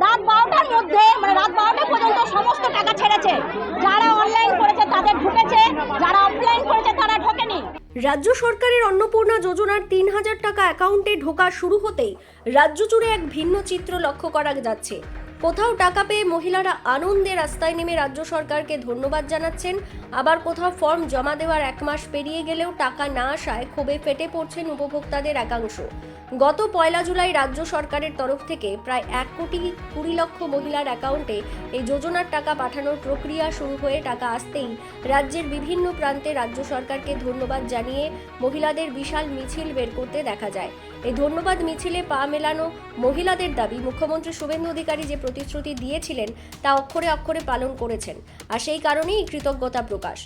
রাত 12টার মধ্যে মানে রাত 12টা পর্যন্ত সমস্ত টাকা ছেড়েছে। যারা অনলাইন করেছে তাদের ঢুকেছে, যারা অফলাইন করেছে তারা ঢোকেনি। রাজ্য সরকারের অন্নপূর্ণা যোজনার ৩,০০০ টাকা অ্যাকাউন্টে ঢোকা শুরু হতেই রাজ্য জুড়ে এক ভিন্ন চিত্র লক্ষ্য করা যাচ্ছে। কোথাও টাকা পেয়ে মহিলারা আনন্দে রাস্তায় নেমে রাজ্য সরকারকে ধন্যবাদ জানাচ্ছেন, আবার কোথাও ফর্ম জমা দেওয়ার 1 মাস পেরিয়ে গেলেও টাকা না আসায় ক্ষোভে ফেটে পড়ছেন উপভোক্তাদের একাংশ। গত 1 জুলাই রাজ্য সরকারের তরফ থেকে প্রায় 1,20,00,000 মহিলার অ্যাকাউন্টে এই যোজনার টাকা পাঠানোর প্রক্রিয়া শুরু হয়ে টাকা আসতেই রাজ্যের বিভিন্ন প্রান্তে রাজ্য সরকারকে ধন্যবাদ জানিয়ে মহিলাদের বিশাল মিছিল বের করতে দেখা যায়। এই ধন্যবাদ মিছিলে পা মেলানো মহিলাদের দাবি, মুখ্যমন্ত্রী শুভেন্দু অধিকারী যে প্রতিশ্রুতি দিয়েছিলেন তা অক্ষরে অক্ষরে পালন করেছেন, আর সেই কারণেই কৃতজ্ঞতা প্রকাশ।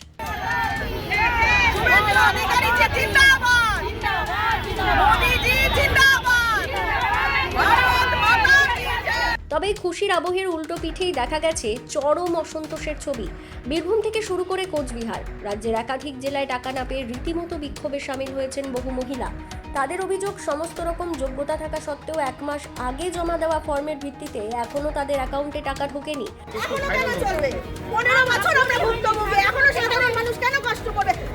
তবে খুশির আবহের উল্টো পিঠেই দেখা গেছে চরম অসন্তোষের ছবি। বীরভূম থেকে শুরু করে কোচবিহার, রাজ্যের একাধিক জেলায় টাকা না পেয়ে রীতিমতো বিক্ষোভে সামিল হয়েছেন বহু মহিলা। তাদের অভিযোগ, সমস্ত রকম যোগ্যতা থাকা সত্ত্বেও 1 মাস আগে জমা দেওয়া ফর্মের ভিত্তিতে এখনো তাদের অ্যাকাউন্টে টাকা ঢোকেনি।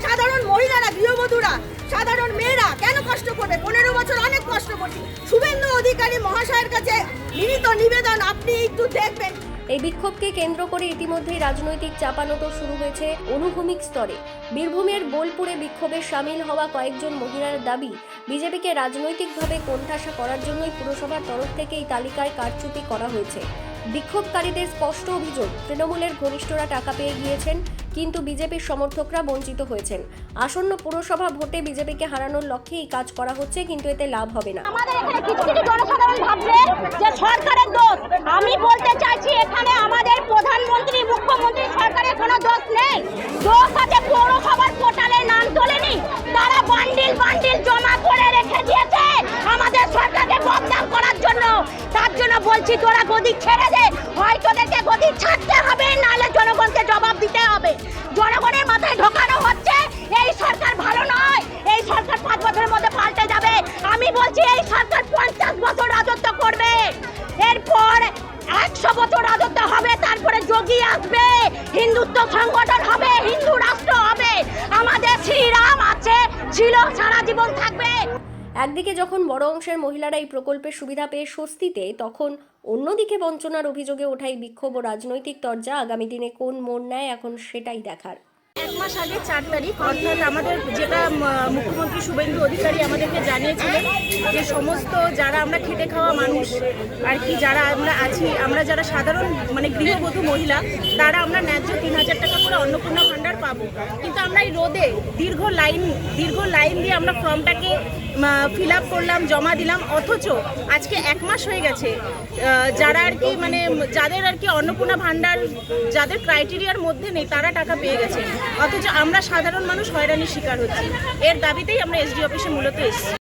সাধারণ মহিলারা, গৃহবধূরা, সাধারণ মেয়েরা কেন কষ্ট করবে? 15 বছর অনেক কষ্ট করছি। শুভেন্দু অধিকারী মহাশয়ের কাছে বিনীত নিবেদন, আপনি একটু দেখবেন। এই বিক্ষোভকে কেন্দ্র করে ইতিমধ্যেই রাজনৈতিক চাপানোতর শুরু হয়েছে অনুভূমিক স্তরে। বীরভূমের বোলপুরে বিক্ষোভে সামিল হওয়া কয়েকজন মহিলার দাবি, বিজেপিকে রাজনৈতিকভাবে কোণঠাসা করার জন্যই পুরসভার তরফ থেকে এই তালিকায় কারচুপি করা হয়েছে। বিক্ষোভকারীদের স্পষ্ট অভিযোগ, তৃণমূলের ঘনিষ্ঠরা টাকা পেয়ে গিয়েছেন, কিন্তু বিজেপির সমর্থকরা বঞ্চিত হয়েছেন। আসন্ন পুরসভা ভোটে বিজেপিকে হারানোর লক্ষ্যে এই কাজ করা হচ্ছে, কিন্তু এতে লাভ হবে না। আমাদের এখানে কিছু কিছু জনসাধারণ ভাবছে যে সরকারের দোষ। আমি বলতে চাইছি, এখানে আমাদের প্রধানমন্ত্রী, মুখ্যমন্ত্রী, সরকারের কোনো দোষ নেই। দোষ আছে পৌরসভার পোর্টালে নাম তোলেনি, তারা বান্ডিল বান্ডিল জমা করে রেখে দিয়েছে আমাদের সরকারকে বদনাম করার জন্য। তার জন্য বলছি, তোরা গদি ছেড়ে দে, হয় তোদেরকে গদি ছাড়তে হবে, নাহলে জনগণকে জবাব দিতে হবে। জনগণের মাথায় ঢোকানো হচ্ছে এই সরকার ভালো নয়, এই সরকার 5 বছরের মধ্যে পাল্টে যাবে। আমি বলছি এই সরকার 50 বছর রাজত্ব করবে, এরপর 100 বছর রাজত্ব হবে, তারপরে যোগী আসবে, হিন্দুত্ব সংগঠন হবে, হিন্দু রাষ্ট্র হবে। আমাদের শ্রীরাম আছে, ছিল, সারা জীবন থাকবে। একদিকে যখন বড় অংশের মহিলারা এই প্রকল্পের সুবিধা পেয়ে স্বস্তিতে, তখন অন্যদিকে বঞ্চনার অভিযোগে ওঠাই বিক্ষোভ ও রাজনৈতিক তরজা। আগামী দিনে কোন মোড় নেয় এখন সেটাই দেখার। 1 মাস আগে 4 তারিখ, অর্থাৎ আমাদের যেটা মুখ্যমন্ত্রী শুভেন্দু অধিকারী আমাদেরকে জানিয়েছিলেন যে সমস্ত যারা আমরা খেটে খাওয়া মানুষ আর কি, যারা আমরা আছি, আমরা যারা সাধারণ মানে গৃহবধূ মহিলা, তারা আমরা ন্যায্য 3,000 টাকা করে অন্নপূর্ণা ভাণ্ডার পাবো। কিন্তু আমরা এই রোদে দীর্ঘ লাইন দিয়ে আমরা ফর্মটাকে ফিল আপ করলাম, জমা দিলাম, অথচ আজকে 1 মাস হয়ে গেছে। যারা আর কি মানে যাদের আর কি অন্নপূর্ণা ভাণ্ডার যাদের ক্রাইটেরিয়ার মধ্যে নেই, তারা টাকা পেয়ে গেছে, অথচ আমরা সাধারণ মানুষ হয়রানির শিকার হচ্ছি। এর দাবিতেই আমরা এসডি অফিসে মূলত এসেছি।